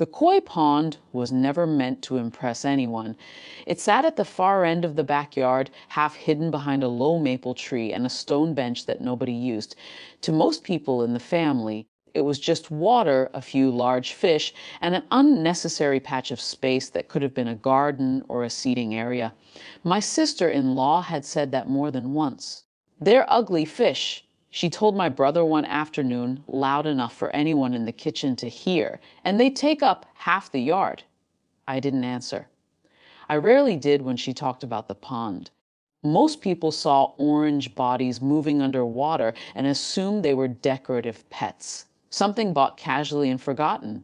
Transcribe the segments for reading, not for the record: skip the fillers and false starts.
The koi pond was never meant to impress anyone. It sat at the far end of the backyard, half hidden behind a low maple tree and a stone bench that nobody used. To most people in the family, it was just water, a few large fish, and an unnecessary patch of space that could have been a garden or a seating area. My sister-in-law had said that more than once. "They're ugly fish," she told my brother one afternoon, loud enough for anyone in the kitchen to hear, "and they take up half the yard." I didn't answer. I rarely did when she talked about the pond. Most people saw orange bodies moving underwater and assumed they were decorative pets, something bought casually and forgotten.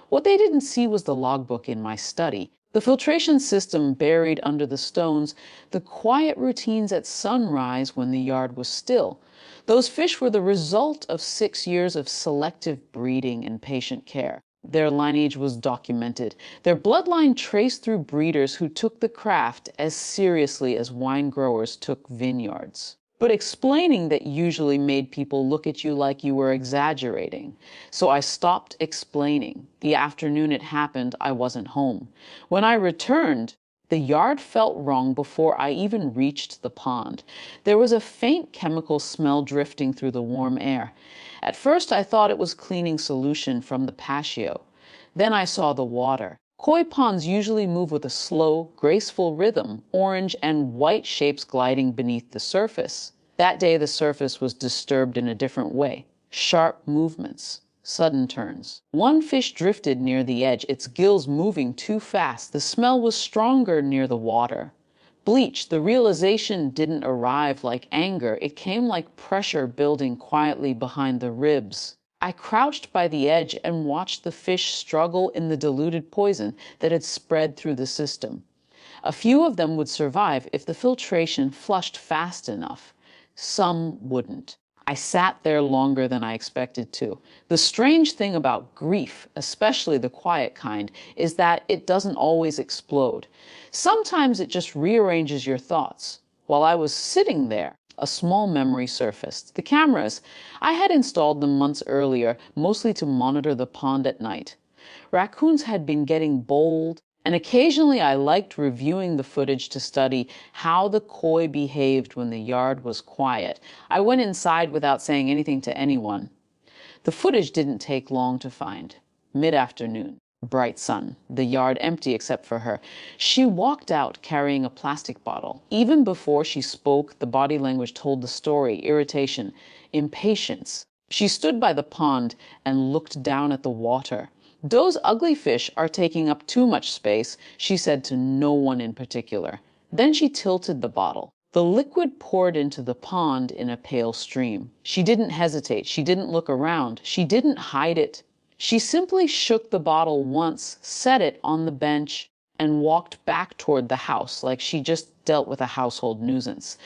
What they didn't see was the logbook in my study, the filtration system buried under the stones, the quiet routines at sunrise when the yard was still. Those fish were the result of 6 years of selective breeding and patient care. Their lineage was documented, their bloodline traced through breeders who took the craft as seriously as wine growers took vineyards. But explaining that usually made people look at you like you were exaggerating. So I stopped explaining. The afternoon it happened, I wasn't home. When I returned, the yard felt wrong before I even reached the pond. There was a faint chemical smell drifting through the warm air. At first I thought it was cleaning solution from the patio. Then I saw the water. Koi ponds usually move with a slow, graceful rhythm, orange and white shapes gliding beneath the surface. That day the surface was disturbed in a different way. Sharp movements, sudden turns. One fish drifted near the edge, its gills moving too fast. The smell was stronger near the water. Bleach, the realization didn't arrive like anger. It came like pressure building quietly behind the ribs. I crouched by the edge and watched the fish struggle in the diluted poison that had spread through the system. A few of them would survive if the filtration flushed fast enough. Some wouldn't. I sat there longer than I expected to. The strange thing about grief, especially the quiet kind, is that it doesn't always explode. Sometimes it just rearranges your thoughts. While I was sitting there, a small memory surfaced. The cameras. I had installed them months earlier, mostly to monitor the pond at night. Raccoons had been getting bold, and occasionally I liked reviewing the footage to study how the koi behaved when the yard was quiet. I went inside without saying anything to anyone. The footage didn't take long to find. Mid-afternoon. Bright sun, the yard empty except for her. She walked out carrying a plastic bottle. Even before she spoke, the body language told the story: irritation, impatience. She stood by the pond and looked down at the water. "Those ugly fish are taking up too much space," she said to no one in particular. Then she tilted the bottle. The liquid poured into the pond in a pale stream. She didn't hesitate. She didn't look around. She didn't hide it. She simply shook the bottle once, set it on the bench, and walked back toward the house like she just dealt with a household nuisance.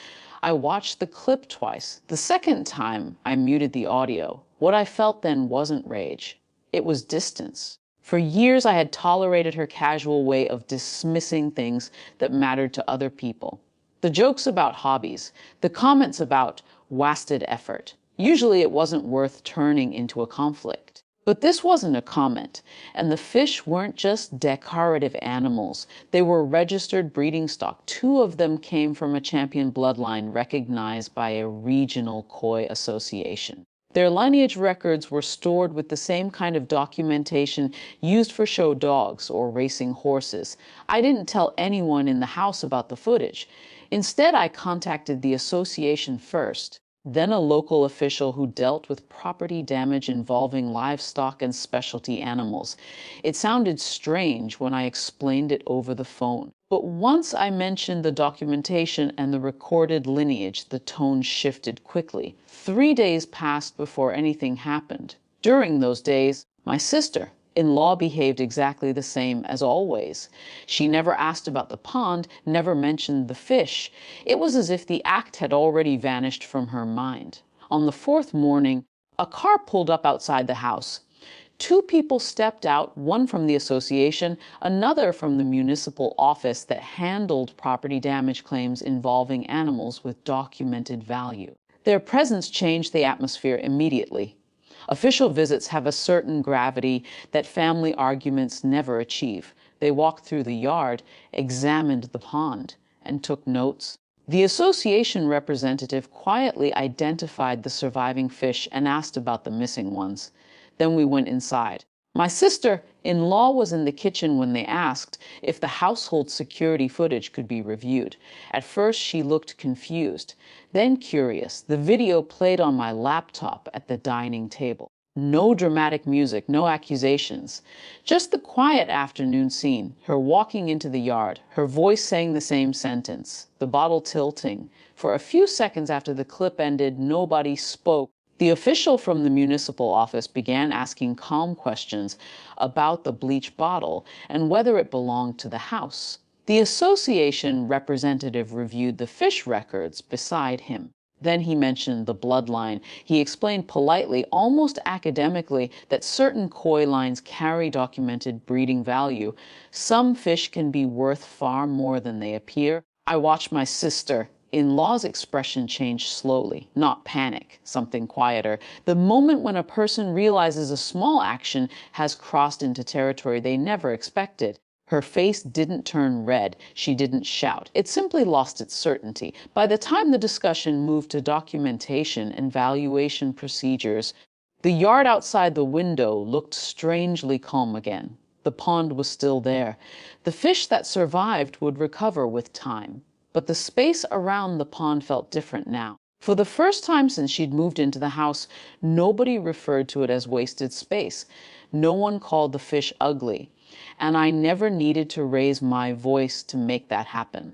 I watched the clip twice. The second time, I muted the audio. What I felt then wasn't rage. It was distance. For years, I had tolerated her casual way of dismissing things that mattered to other people. The jokes about hobbies, the comments about wasted effort. Usually it wasn't worth turning into a conflict. But this wasn't a comment, and the fish weren't just decorative animals. They were registered breeding stock. 2 of them came from a champion bloodline recognized by a regional koi association. Their lineage records were stored with the same kind of documentation used for show dogs or racing horses. I didn't tell anyone in the house about the footage. Instead, I contacted the association first, then a local official who dealt with property damage involving livestock and specialty animals. It sounded strange when I explained it over the phone. But once I mentioned the documentation and the recorded lineage, the tone shifted quickly. 3 days passed before anything happened. During those days, my sister-in-law behaved exactly the same as always. She never asked about the pond, never mentioned the fish. It was as if the act had already vanished from her mind. On the 4th morning, a car pulled up outside the house. 2 people stepped out, one from the association, another from the municipal office that handled property damage claims involving animals with documented value. Their presence changed the atmosphere immediately. Official visits have a certain gravity that family arguments never achieve. They walked through the yard, examined the pond, and took notes. The association representative quietly identified the surviving fish and asked about the missing ones. Then we went inside. My sister-in-law was in the kitchen when they asked if the household security footage could be reviewed. At first, she looked confused, then curious. The video played on my laptop at the dining table. No dramatic music, no accusations. Just the quiet afternoon scene, her walking into the yard, her voice saying the same sentence, the bottle tilting. For a few seconds after the clip ended, nobody spoke. The official from the municipal office began asking calm questions about the bleach bottle and whether it belonged to the house. The association representative reviewed the fish records beside him. Then he mentioned the bloodline. He explained politely, almost academically, that certain koi lines carry documented breeding value. Some fish can be worth far more than they appear. I watched my sister-in-law's expression change slowly, not panic, something quieter. The moment when a person realizes a small action has crossed into territory they never expected. Her face didn't turn red. She didn't shout. It simply lost its certainty. By the time the discussion moved to documentation and valuation procedures, the yard outside the window looked strangely calm again. The pond was still there. The fish that survived would recover with time. But the space around the pond felt different now. For the first time since she'd moved into the house, nobody referred to it as wasted space. No one called the fish ugly. And I never needed to raise my voice to make that happen.